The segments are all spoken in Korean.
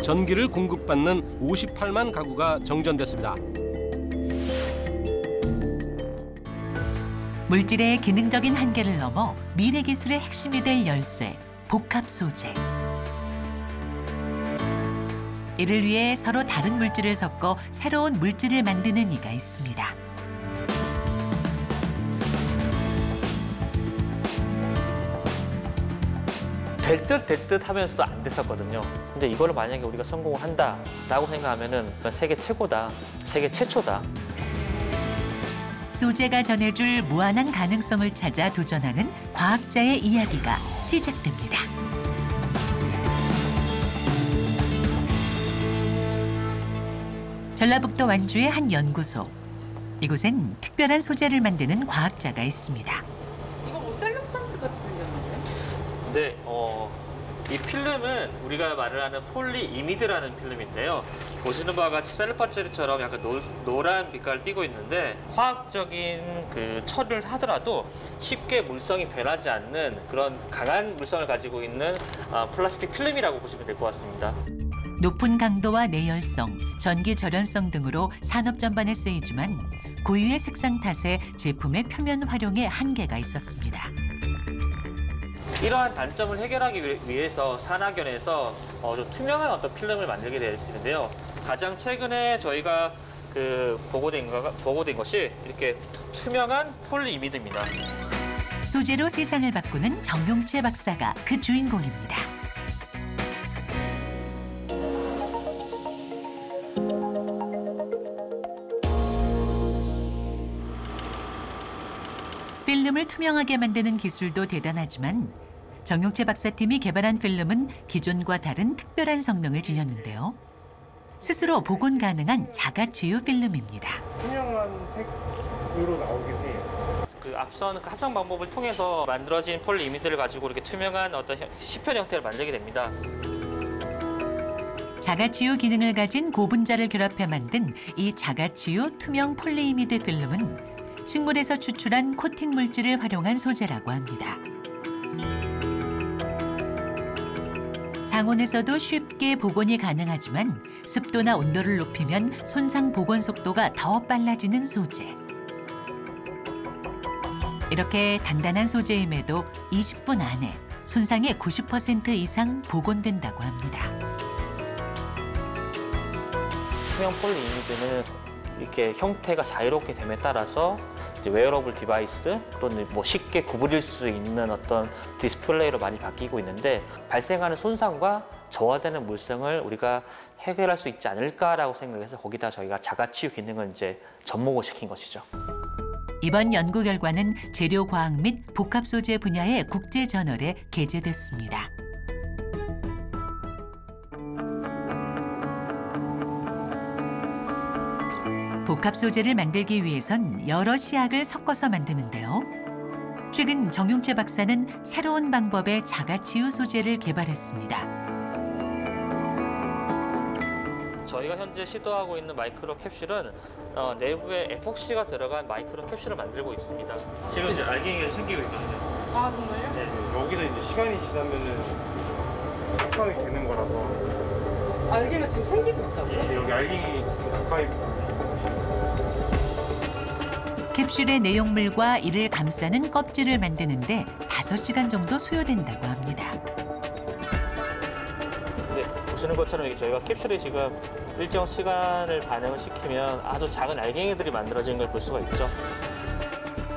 전기를 공급받는 58만 가구가 정전됐습니다. 물질의 기능적인 한계를 넘어 미래 기술의 핵심이 될 열쇠, 복합 소재. 이를 위해 서로 다른 물질을 섞어 새로운 물질을 만드는 이가 있습니다. 될 듯 하면서도 안 됐었거든요. 근데 이거를 만약에 우리가 성공을 한다라고 생각하면은 세계 최고다, 세계 최초다. 소재가 전해줄 무한한 가능성을 찾아 도전하는 과학자의 이야기가 시작됩니다. 전라북도 완주의 한 연구소. 이곳엔 특별한 소재를 만드는 과학자가 있습니다. 이거 뭐 셀럽판트 같이 생겼는데? 근데 이 필름은 우리가 말을 하는 폴리이미드라는 필름인데요. 보시는 바와 같이 셀럽파처럼 약간 노란 빛깔을 띠고 있는데 화학적인 그 처리를 하더라도 쉽게 물성이 변하지 않는 그런 강한 물성을 가지고 있는 플라스틱 필름이라고 보시면 될 것 같습니다. 높은 강도와 내열성, 전기 절연성 등으로 산업 전반에 쓰이지만 고유의 색상 탓에 제품의 표면 활용에 한계가 있었습니다. 이러한 단점을 해결하기 위해서 산학연에서 좀 투명한 어떤 필름을 만들게 되었는데요. 가장 최근에 저희가 보고된 것이 이렇게 투명한 폴리이미드입니다. 소재로 세상을 바꾸는 정용채 박사가 그 주인공입니다. 필름을 투명하게 만드는 기술도 대단하지만 정용채 박사팀이 개발한 필름은 기존과 다른 특별한 성능을 지녔는데요. 스스로 복원 가능한 자가치유 필름입니다. 투명한 색으로 나오긴 해요. 그 앞선 합성 방법을 통해서 만들어진 폴리이미드를 가지고 이렇게 투명한 어떤 시편 형태를 만들게 됩니다. 자가치유 기능을 가진 고분자를 결합해 만든 이 자가치유 투명 폴리이미드 필름은 식물에서 추출한 코팅 물질을 활용한 소재라고 합니다. 상온에서도 쉽게 복원이 가능하지만 습도나 온도를 높이면 손상 복원 속도가 더 빨라지는 소재. 이렇게 단단한 소재임에도 20분 안에 손상의 90% 이상 복원된다고 합니다. 투명 폴리이미드는 이렇게 형태가 자유롭게 됨에 따라서 이제 웨어러블 디바이스 또는 뭐 쉽게 구부릴 수 있는 어떤 디스플레이로 많이 바뀌고 있는데 발생하는 손상과 저하되는 물성을 우리가 해결할 수 있지 않을까라고 생각해서 거기다 저희가 자가치유 기능을 이제 접목을 시킨 것이죠. 이번 연구 결과는 재료과학 및 복합 소재 분야의 국제 저널에 게재됐습니다. 복합 소재를 만들기 위해선 여러 시약을 섞어서 만드는데요. 최근 정용채 박사는 새로운 방법의 자가치유 소재를 개발했습니다. 저희가 현재 시도하고 있는 마이크로 캡슐은 내부에 에폭시가 들어간 마이크로 캡슐을 만들고 있습니다. 지금 이제 알갱이가 생기고 있거든요. 아 정말요? 네. 여기서 이제 시간이 지나면은 확산이 되는 거라서. 알갱이가 지금 생기고 있다고요? 여기 알갱이 가까이 캡슐의 내용물과 이를 감싸는 껍질을 만드는데 5시간 정도 소요된다고 합니다. 네, 보시는 것처럼 이게 저희가 캡슐이 지금 일정 시간을 반응을 시키면 아주 작은 알갱이들이 만들어지는 걸 볼 수가 있죠.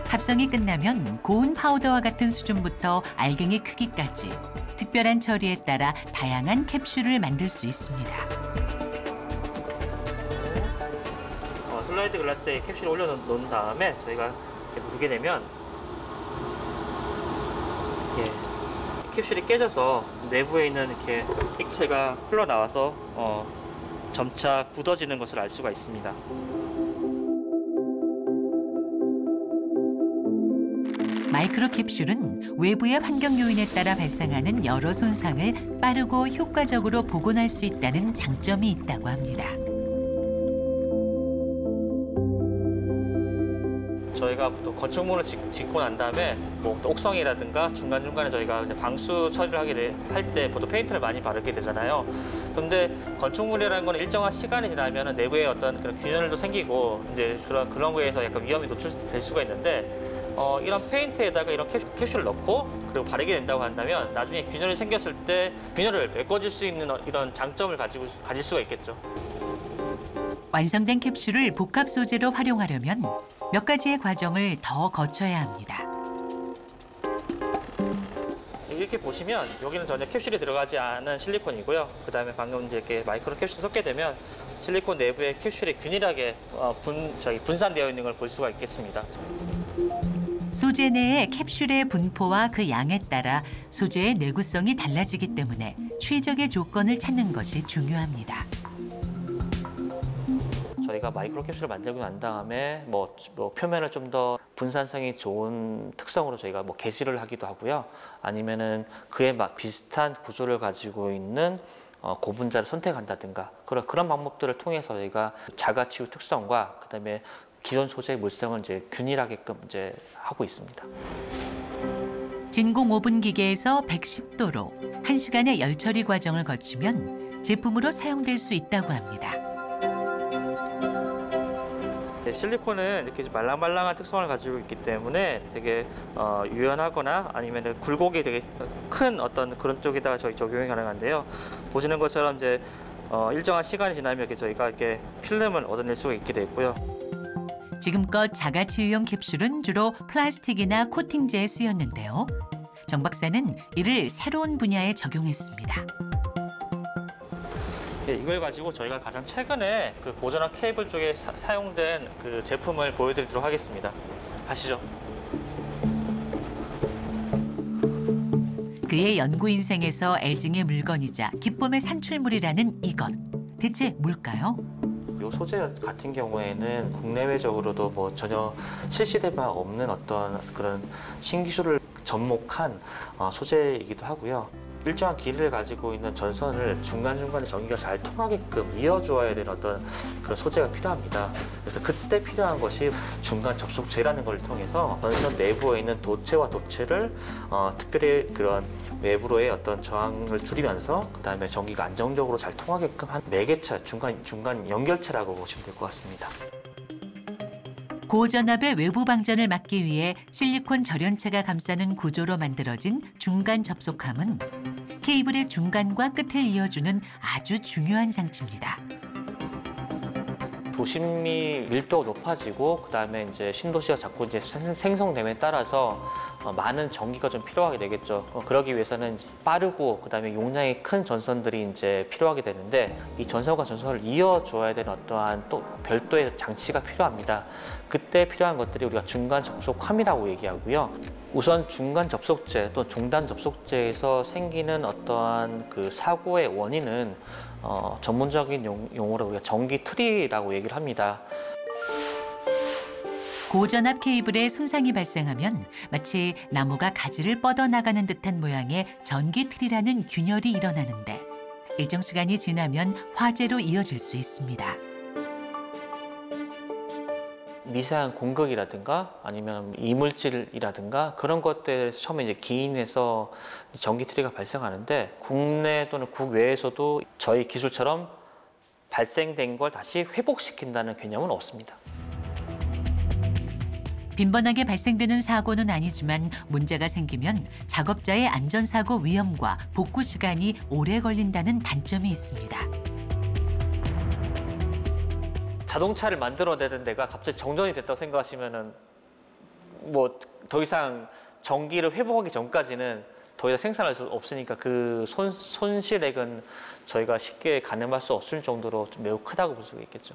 합성이 끝나면 고운 파우더와 같은 수준부터 알갱이 크기까지 특별한 처리에 따라 다양한 캡슐을 만들 수 있습니다. 슬라이드 글라스에 캡슐을 올려놓은 다음에 저희가 이렇게 누르게 되면 캡슐이 깨져서 내부에 있는 이렇게 액체가 흘러나와서 점차 굳어지는 것을 알 수가 있습니다. 마이크로 캡슐은 외부의 환경 요인에 따라 발생하는 여러 손상을 빠르고 효과적으로 복원할 수 있다는 장점이 있다고 합니다. 저희가 또 건축물을 짓고 난 다음에 뭐 옥성이라든가 중간중간에 저희가 이제 방수 처리를 할 때 보통 페인트를 많이 바르게 되잖아요. 그런데 건축물이라는 거는 일정한 시간이 지나면 내부에 어떤 그런 균열도 생기고 이제 그런 거에서 약간 위험이 노출될 수가 있는데 이런 페인트에다가 이런 캡슐을 넣고 그리고 바르게 된다고 한다면 나중에 균열이 생겼을 때 균열을 메꿔줄 수 있는 이런 장점을 가질 수가 있겠죠. 완성된 캡슐을 복합 소재로 활용하려면 몇 가지의 과정을 더 거쳐야 합니다. 이렇게 보시면 여기는 전혀 캡슐이 들어가지 않은 실리콘이고요. 그다음에 방금 이제 이렇게 마이크로 캡슐 섞게 되면 실리콘 내부에 캡슐이 균일하게 분산되어 있는 걸 볼 수가 있겠습니다. 소재 내의 캡슐의 분포와 그 양에 따라 소재의 내구성이 달라지기 때문에 최적의 조건을 찾는 것이 중요합니다. 저희가 마이크로 캡슐을 만들고 난 다음에 뭐 표면을 좀 더 분산성이 좋은 특성으로 저희가 뭐 게시를 하기도 하고요. 아니면은 그에 비슷한 구조를 가지고 있는 고분자를 선택한다든가 그런 방법들을 통해서 저희가 자가치유 특성과 그다음에 기존 소재의 물성을 이제 균일하게끔 이제 하고 있습니다. 진공 오븐 기계에서 110도로 1시간의 열 처리 과정을 거치면 제품으로 사용될 수 있다고 합니다. 네, 실리콘은 이렇게 말랑말랑한 특성을 가지고 있기 때문에 되게 유연하거나 아니면 굴곡이 되게 큰 어떤 그런 쪽에다가 저희 적용이 가능한데요. 보시는 것처럼 이제 일정한 시간이 지나면 이렇게 저희가 이렇게 필름을 얻어낼 수가 있게 되고요. 지금껏 자가치유용 캡슐은 주로 플라스틱이나 코팅제에 쓰였는데요. 정 박사는 이를 새로운 분야에 적용했습니다. 네, 이걸 가지고 저희가 가장 최근에 그 고전압 케이블 쪽에 사용된 그 제품을 보여드리도록 하겠습니다. 가시죠. 그의 연구 인생에서 애증의 물건이자 기쁨의 산출물이라는 이것. 대체 뭘까요? 이 소재 같은 경우에는 국내외적으로도 뭐 전혀 실시된 바 없는 어떤 그런 신기술을 접목한 소재이기도 하고요. 일정한 길이를 가지고 있는 전선을 중간중간에 전기가 잘 통하게끔 이어줘야 되는 어떤 그런 소재가 필요합니다. 그래서 그때 필요한 것이 중간 접속제라는 걸 통해서 전선 내부에 있는 도체와 도체를 특별히 그런 외부로의 어떤 저항을 줄이면서 그다음에 전기가 안정적으로 잘 통하게끔 한 매개체, 중간 연결체라고 보시면 될 것 같습니다. 고전압의 외부 방전을 막기 위해 실리콘 절연체가 감싸는 구조로 만들어진 중간 접속함은 케이블의 중간과 끝을 이어주는 아주 중요한 장치입니다. 도심이 밀도가 높아지고 그다음에 이제 신도시가 자꾸 이제 생성됨에 따라서 많은 전기가 좀 필요하게 되겠죠. 그러기 위해서는 빠르고 그다음에 용량이 큰 전선들이 이제 필요하게 되는데 이 전선과 전선을 이어줘야 되는 어떠한 또 별도의 장치가 필요합니다. 그때 필요한 것들이 우리가 중간 접속함이라고 얘기하고요. 우선 중간 접속제 또는 중단 접속제에서 생기는 어떠한 그 사고의 원인은 전문적인 용어로 우리가 전기 트리라고 얘기를 합니다. 고전압 케이블에 손상이 발생하면 마치 나무가 가지를 뻗어나가는 듯한 모양의 전기 틀이라는 균열이 일어나는데 일정 시간이 지나면 화재로 이어질 수 있습니다. 미세한 공극이라든가 아니면 이물질이라든가 그런 것들에서 처음에 이제 기인해서 전기 트리가 발생하는데 국내 또는 국외에서도 저희 기술처럼 발생된 걸 다시 회복시킨다는 개념은 없습니다. 빈번하게 발생되는 사고는 아니지만 문제가 생기면 작업자의 안전사고 위험과 복구 시간이 오래 걸린다는 단점이 있습니다. 자동차를 만들어내는 데가 갑자기 정전이 됐다고 생각하시면은 뭐 더 이상 전기를 회복하기 전까지는 더 이상 생산할 수 없으니까 그 손실액은 저희가 쉽게 가늠할 수 없을 정도로 매우 크다고 볼 수가 있겠죠.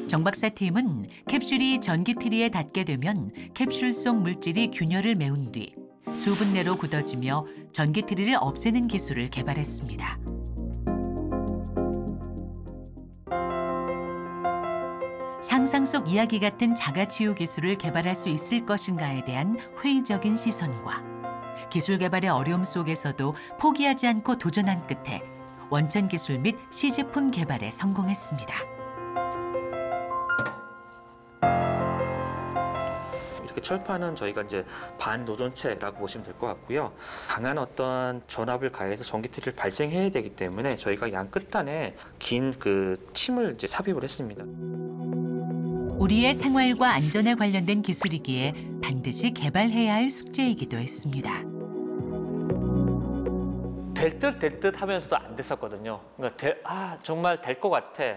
정 박사 팀은 캡슐이 전기 트리에 닿게 되면 캡슐 속 물질이 균열을 메운 뒤 수분 내로 굳어지며 전기 트리를 없애는 기술을 개발했습니다. 상상 속 이야기 같은 자가치유 기술을 개발할 수 있을 것인가에 대한 회의적인 시선과 기술 개발의 어려움 속에서도 포기하지 않고 도전한 끝에 원천 기술 및 시제품 개발에 성공했습니다. 이렇게 철판은 저희가 이제 반노전체라고 보시면 될 것 같고요. 강한 어떤 전압을 가해서 전기줄을 발생해야 되기 때문에 저희가 양 끝단에 긴 그 침을 이제 삽입을 했습니다. 우리의 생활과 안전에 관련된 기술이기에 반드시 개발해야 할 숙제이기도 했습니다. 될 듯 하면서도 안 됐었거든요. 그러니까 정말 될 것 같아.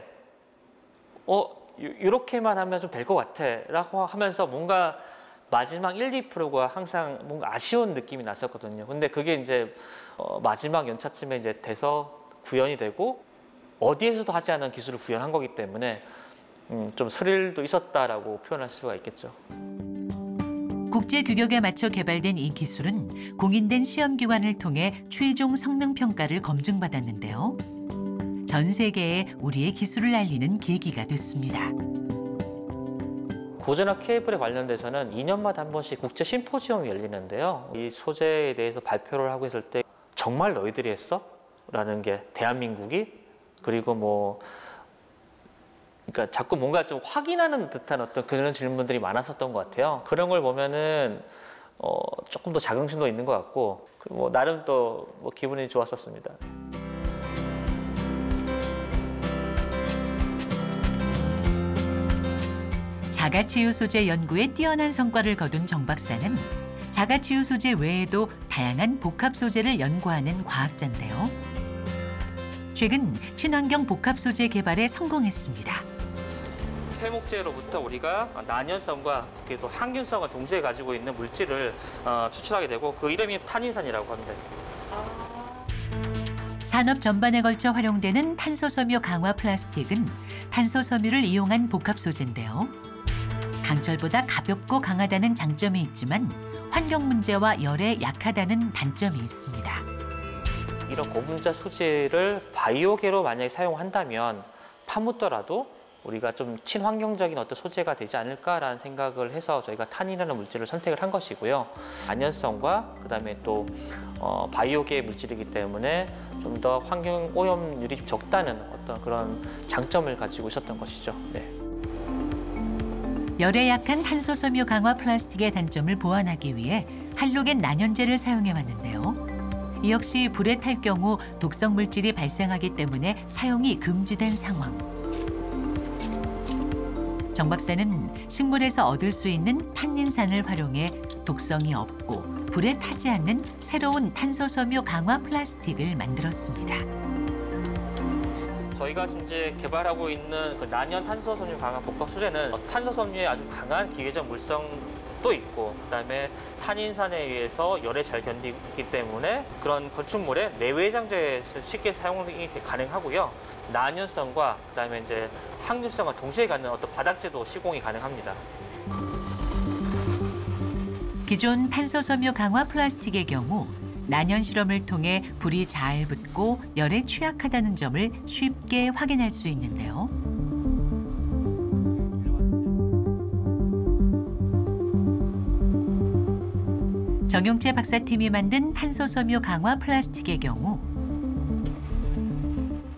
이렇게만 하면 좀 될 것 같아라고 하면서 뭔가 마지막 1, 2%가 항상 뭔가 아쉬운 느낌이 났었거든요. 근데 그게 이제 마지막 연차쯤에 이제 돼서 구현이 되고 어디에서도 하지 않은 기술을 구현한 거기 때문에 좀 스릴도 있었다라고 표현할 수가 있겠죠. 국제 규격에 맞춰 개발된 이 기술은 공인된 시험 기관을 통해 최종 성능 평가를 검증받았는데요. 전 세계에 우리의 기술을 알리는 계기가 됐습니다. 고전압 케이블에 관련돼서는 2년마다 한 번씩 국제 심포지엄이 열리는데요. 이 소재에 대해서 발표를 하고 있을 때 정말 너희들이 했어? 라는 게 대한민국이 그리고 그러니까 자꾸 뭔가 좀 확인하는 듯한 어떤 그런 질문들이 많았었던 것 같아요. 그런 걸 보면은 조금 더 자긍심도 있는 것 같고 나름 또 기분이 좋았었습니다. 자가치유 소재 연구에 뛰어난 성과를 거둔 정 박사는 자가치유 소재 외에도 다양한 복합 소재를 연구하는 과학자인데요. 최근 친환경 복합 소재 개발에 성공했습니다. 폐목재로부터 우리가 난연성과 특히 또 항균성을 동시에 가지고 있는 물질을 추출하게 되고 그 이름이 탄인산이라고 합니다. 산업 전반에 걸쳐 활용되는 탄소섬유 강화 플라스틱은 탄소섬유를 이용한 복합 소재인데요. 강철보다 가볍고 강하다는 장점이 있지만 환경 문제와 열에 약하다는 단점이 있습니다. 이런 고분자 소재를 바이오계로 만약에 사용한다면 파묻더라도 우리가 좀 친환경적인 어떤 소재가 되지 않을까라는 생각을 해서 저희가 탄이라는 물질을 선택을 한 것이고요. 안연성과 그다음에 또 바이오계 물질이기 때문에 좀 더 환경 오염률이 좀 적다는 어떤 그런 장점을 가지고 있었던 것이죠. 네. 열에 약한 탄소섬유 강화 플라스틱의 단점을 보완하기 위해 할로겐 난연제를 사용해 왔는데요. 이 역시 불에 탈 경우 독성 물질이 발생하기 때문에 사용이 금지된 상황. 정 박사는 식물에서 얻을 수 있는 탄닌산을 활용해 독성이 없고 불에 타지 않는 새로운 탄소섬유 강화 플라스틱을 만들었습니다. 저희가 현재 개발하고 있는 그 난연 탄소섬유 강화 복합 소재는 탄소섬유의 아주 강한 기계적 물성도 있고 그다음에 탄인산에 의해서 열에 잘 견디기 때문에 그런 건축물에 내외장재에 쉽게 사용이 가능하고요. 난연성과 그다음에 이제 항균성을 동시에 갖는 어떤 바닥재도 시공이 가능합니다. 기존 탄소섬유 강화 플라스틱의 경우 난연 실험을 통해 불이 잘 붙고 열에 취약하다는 점을 쉽게 확인할 수 있는데요. 정용채 박사팀이 만든 탄소섬유 강화 플라스틱의 경우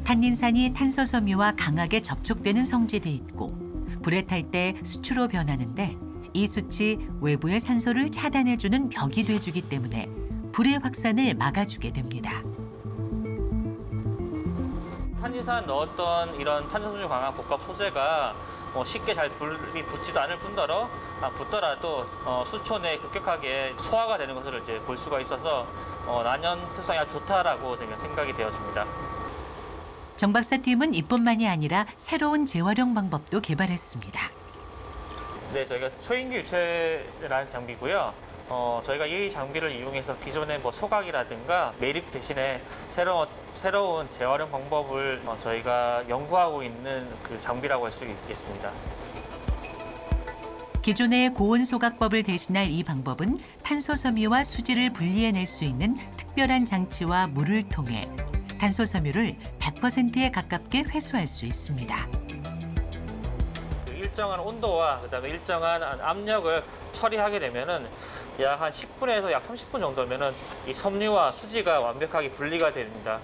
탄닌산이 탄소섬유와 강하게 접촉되는 성질이 있고 불에 탈 때 수초로 변하는데 이 숯이 외부의 산소를 차단해주는 벽이 돼주기 때문에 불의 확산을 막아주게 됩니다. 탄닌산 넣었던 이런 탄소섬유 강화 복합 소재가 쉽게 잘 불이 붙지도 않을 뿐더러 붙더라도 수초 내에 급격하게 소화가 되는 것을 이제 볼 수가 있어서 난연 특성이 아주 좋다라고 생각이 되어집니다. 정 박사팀은 이뿐만이 아니라 새로운 재활용 방법도 개발했습니다. 네, 저희가 초인기 유체라는 장비고요. 저희가 이 장비를 이용해서 기존의 소각이라든가 매립 대신에 새로운 재활용 방법을 저희가 연구하고 있는 그 장비라고 할 수 있겠습니다. 기존의 고온 소각법을 대신할 이 방법은 탄소섬유와 수지를 분리해낼 수 있는 특별한 장치와 물을 통해 탄소섬유를 100%에 가깝게 회수할 수 있습니다. 일정한 온도와 그다음에 일정한 압력을 처리하게 되면은 약 한 10분에서 약 30분 정도면은 이 섬유와 수지가 완벽하게 분리가 됩니다.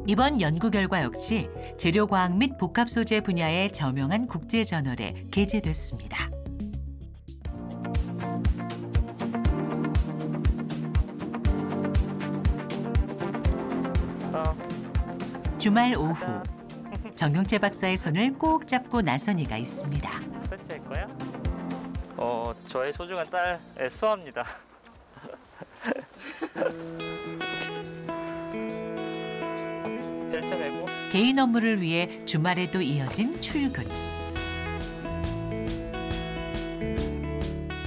이번 연구 결과 역시 재료과학 및 복합 소재 분야의 저명한 국제 저널에 게재됐습니다. 주말 오후 정용재 박사의 손을 꼭 잡고 나선이가 있습니다. 설치할 거야? 저의 소중한 딸 수아입니다. 벨트 매고. 개인 업무를 위해 주말에도 이어진 출근.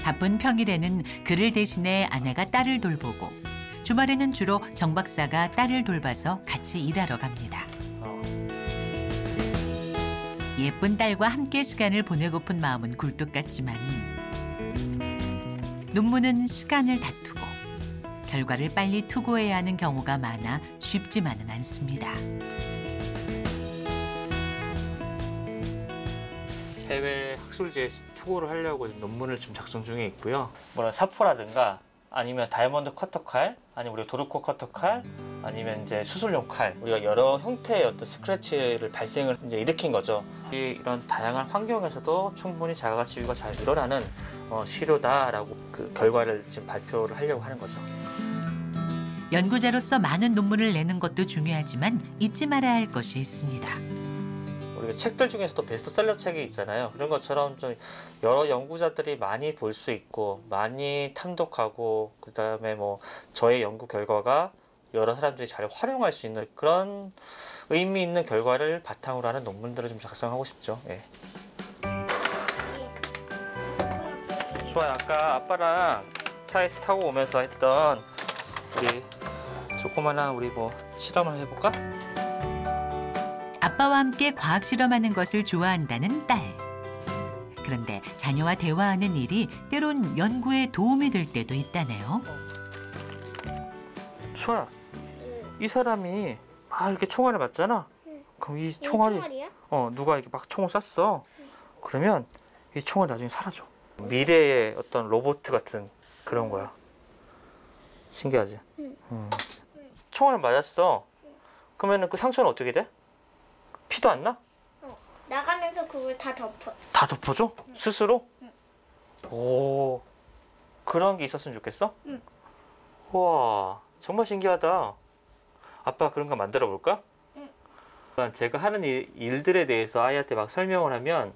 바쁜 평일에는 그를 대신해 아내가 딸을 돌보고 주말에는 주로 정 박사가 딸을 돌봐서 같이 일하러 갑니다. 예쁜 딸과 함께 시간을 보내고픈 마음은 굴뚝 같지만 논문은 시간을 다투고 결과를 빨리 투고해야 하는 경우가 많아 쉽지만은 않습니다. 해외 학술지에 투고를 하려고 논문을 지금 작성 중에 있고요. 사포라든가 아니면 다이아몬드 커터 칼, 아니면 우리가 도르코 커터 칼, 아니면 이제 수술용 칼, 우리가 여러 형태의 어떤 스크래치를 발생을 이제 일으킨 거죠. 이런 다양한 환경에서도 충분히 자가 치유가 잘 일어나는 시료다라고 그 결과를 지금 발표를 하려고 하는 거죠. 연구자로서 많은 논문을 내는 것도 중요하지만 잊지 말아야 할 것이 있습니다. 우리가 책들 중에서도 베스트셀러 책이 있잖아요. 그런 것처럼 좀 여러 연구자들이 많이 볼 수 있고 많이 탐독하고 그다음에 뭐 저의 연구 결과가 여러 사람들이 잘 활용할 수 있는 그런 의미 있는 결과를 바탕으로 하는 논문들을 좀 작성하고 싶죠. 예. 좋아요. 아까 아빠랑 차에서 타고 오면서 했던 우리 조그마한 우리 뭐 실험을 해볼까? 아빠와 함께 과학 실험하는 것을 좋아한다는 딸. 그런데 자녀와 대화하는 일이 때론 연구에 도움이 될 때도 있다네요. 수아야, 이 사람이 이렇게 총알을 맞잖아. 그럼 이 총알이 총알이야? 누가 이렇게 막 총을 쐈어. 그러면 이 총알이 나중에 사라져. 미래의 어떤 로봇 같은 그런 거야. 신기하지? 응. 총알을 맞았어. 그러면은 그 상처는 어떻게 돼? 피도 안 나? 나가면서 그걸 다 덮어. 다 덮어줘? 스스로? 오, 그런 게 있었으면 좋겠어? 응. 와, 정말 신기하다. 아빠 그런 거 만들어 볼까? 응. 제가 하는 일들에 대해서 아이한테 막 설명을 하면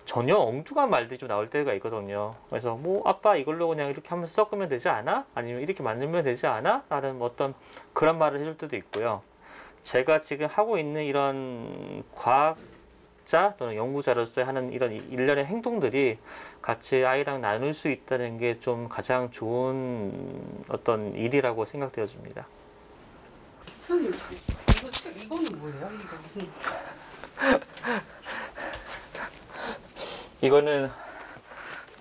전혀 엉뚱한 말들이 좀 나올 때가 있거든요. 그래서 뭐 아빠 이걸로 그냥 이렇게 하면서 섞으면 되지 않아? 아니면 이렇게 만들면 되지 않아? 라는 어떤 그런 말을 해줄 때도 있고요. 제가 지금 하고 있는 이런 과학자 또는 연구자로서 하는 이런 일련의 행동들이 같이 아이랑 나눌 수 있다는 게 좀 가장 좋은 어떤 일이라고 생각되어집니다. 선생님, 이거는 뭐예요? 이거는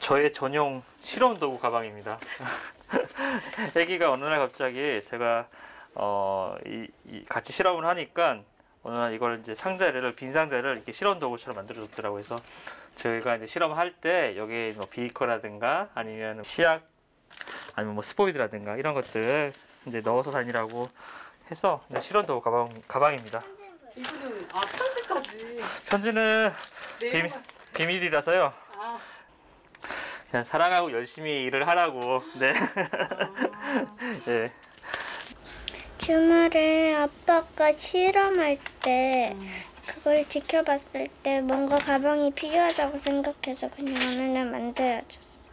저의 전용 실험 도구 가방입니다. 애기가 어느 날 갑자기 제가 같이 실험을 하니까 어느 날 이걸 이제 빈 상자를 이렇게 실험 도구처럼 만들어줬더라고요. 그래서 저희가 이제 실험할 때 여기에 뭐 비커라든가 아니면 시약 아니면 뭐 스포이드라든가 이런 것들 이제 넣어서 다니라고 해서 실험 도구 가방입니다. 이거는 편지까지. 편지는 내용을- 비밀이라서요. 아, 그냥 사랑하고 열심히 일을 하라고. 네. 네. 주말에 아빠가 실험할 때 그걸 지켜봤을 때 뭔가 가방이 필요하다고 생각해서 그냥 어느 날 만들어줬어.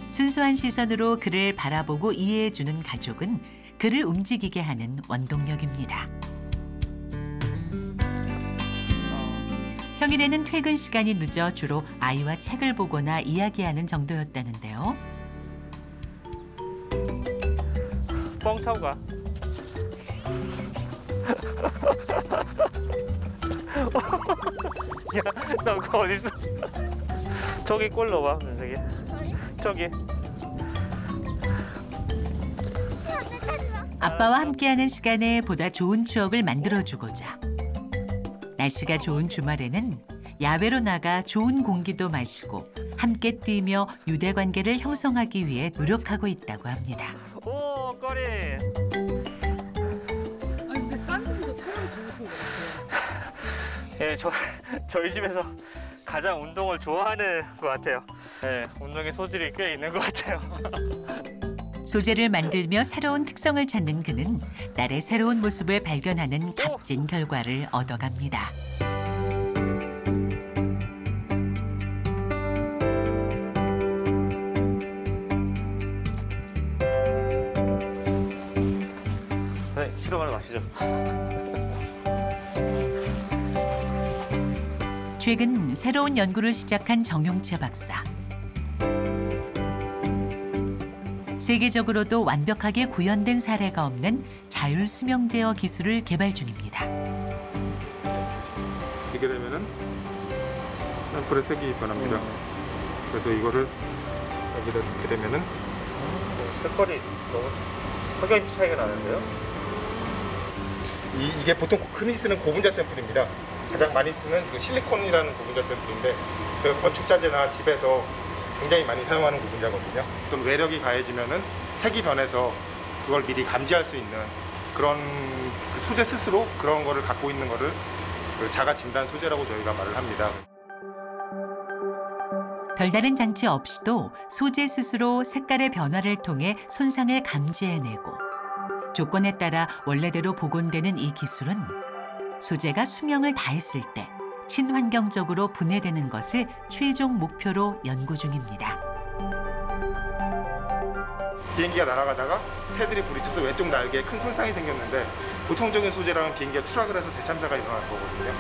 순수한 시선으로 그를 바라보고 이해해주는 가족은 그를 움직이게 하는 원동력입니다. 평일에는 퇴근 시간이 늦어 주로 아이와 책을 보거나 이야기하는 정도였다는데요. 뻥 차고 가. 야, 너 그거 어딨어? 저기 꼴 넣어봐, 저기. 아빠와 함께하는 시간에 보다 좋은 추억을 만들어주고자 날씨가 좋은 주말에는 야외로 나가 좋은 공기도 마시고 함께 뛰며 유대관계를 형성하기 위해 노력하고 있다고 합니다. 오, 꼬리. 아니 근데 깐님도 체력이 좋으신 것 같아요. 예, 저희 집에서 가장 운동을 좋아하는 것 같아요. 예, 운동의 소질이 꽤 있는 것 같아요. 소재를 만들며 새로운 특성을 찾는 그는 딸의 새로운 모습을 발견하는 값진 결과를 얻어갑니다. 네, 실험을 마시죠. 최근 새로운 연구를 시작한 정용채 박사. 세계적으로도 완벽하게 구현된 사례가 없는 자율 수명 제어 기술을 개발 중입니다. 이게 되면은 샘플의 색이 변합니다. 그래서 이거를 여기다 넣게 되면은 색깔이 너무 확연히 차이가 나는데요? 이게 보통 흔히 쓰는 고분자 샘플입니다. 가장 많이 쓰는 그 실리콘이라는 고분자 샘플인데 저희가 건축자재나 집에서 굉장히 많이 사용하는 고분자거든요. 또 외력이 가해지면은 색이 변해서 그걸 미리 감지할 수 있는 그런 그 소재 스스로 그런 거를 갖고 있는 거를 그 자가 진단 소재라고 저희가 말을 합니다. 별다른 장치 없이도 소재 스스로 색깔의 변화를 통해 손상을 감지해내고 조건에 따라 원래대로 복원되는 이 기술은 소재가 수명을 다했을 때 친환경적으로 분해되는 것을 최종 목표로 연구 중입니다. 비행기가 날아가다가 새들이 부딪혀서 왼쪽 날개에 큰 손상이 생겼는데 보통적인 소재라면 비행기가 추락을 해서 대참사가 일어날 거거든요.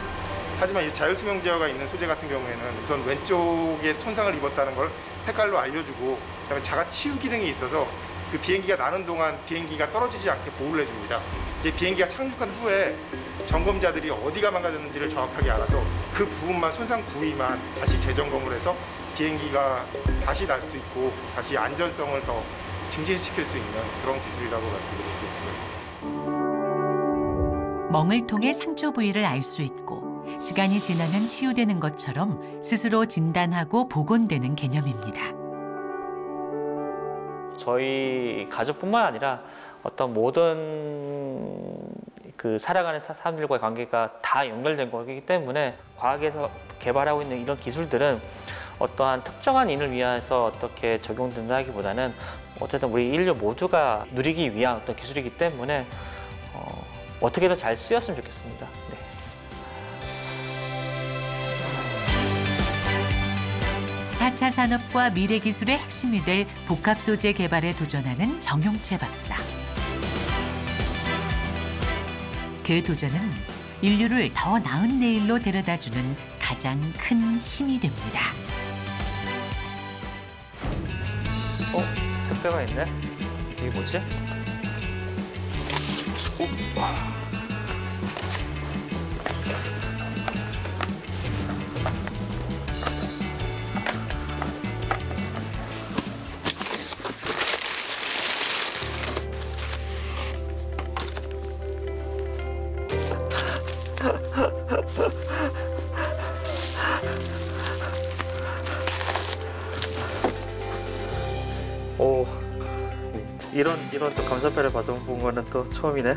하지만 이 자율수명 제어가 있는 소재 같은 경우에는 우선 왼쪽에 손상을 입었다는 걸 색깔로 알려주고 그다음에 자가 치유 기능이 있어서 그 비행기가 나는 동안 비행기가 떨어지지 않게 보호를 해줍니다. 이제 비행기가 착륙한 후에 점검자들이 어디가 망가졌는지를 정확하게 알아서 그 부분만 손상 부위만 다시 재점검을 해서 비행기가 다시 날 수 있고 다시 안전성을 더 증진시킬 수 있는 그런 기술이라고 말씀드릴 수 있습니다. 멍을 통해 상처 부위를 알 수 있고 시간이 지나면 치유되는 것처럼 스스로 진단하고 복원되는 개념입니다. 저희 가족뿐만 아니라 어떤 모든 그 살아가는 사람들과의 관계가 다 연결된 거기 때문에 과학에서 개발하고 있는 이런 기술들은 어떠한 특정한 인을 위해서 어떻게 적용된다기보다는 어쨌든 우리 인류 모두가 누리기 위한 어떤 기술이기 때문에 어떻게든 잘 쓰였으면 좋겠습니다. 네. 사 차 산업과 미래 기술의 핵심이 될 복합 소재 개발에 도전하는 정용채 박사. 그 도전은 인류를 더 나은 내일로 데려다주는 가장 큰 힘이 됩니다. 택배가 있네? 이게 뭐지? 오, 이런 또 감사패를 받아본 거는 또 처음이네.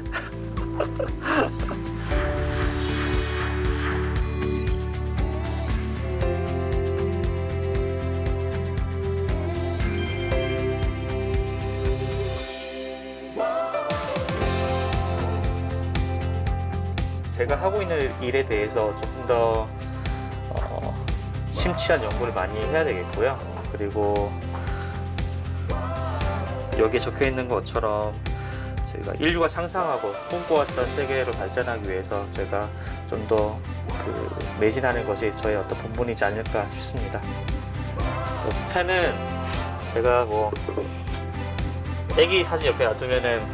제가 하고 있는 일에 대해서 조금 더 심취한 연구를 많이 해야 되겠고요. 그리고 여기에 적혀 있는 것처럼 저희가 인류가 상상하고 꿈꿔왔던 세계로 발전하기 위해서 제가 좀 더 매진하는 것이 저의 어떤 본분이지 않을까 싶습니다. 펜은 제가 애기 사진 옆에 놔두면은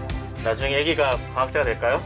나중에 애기가 과학자가 될까요?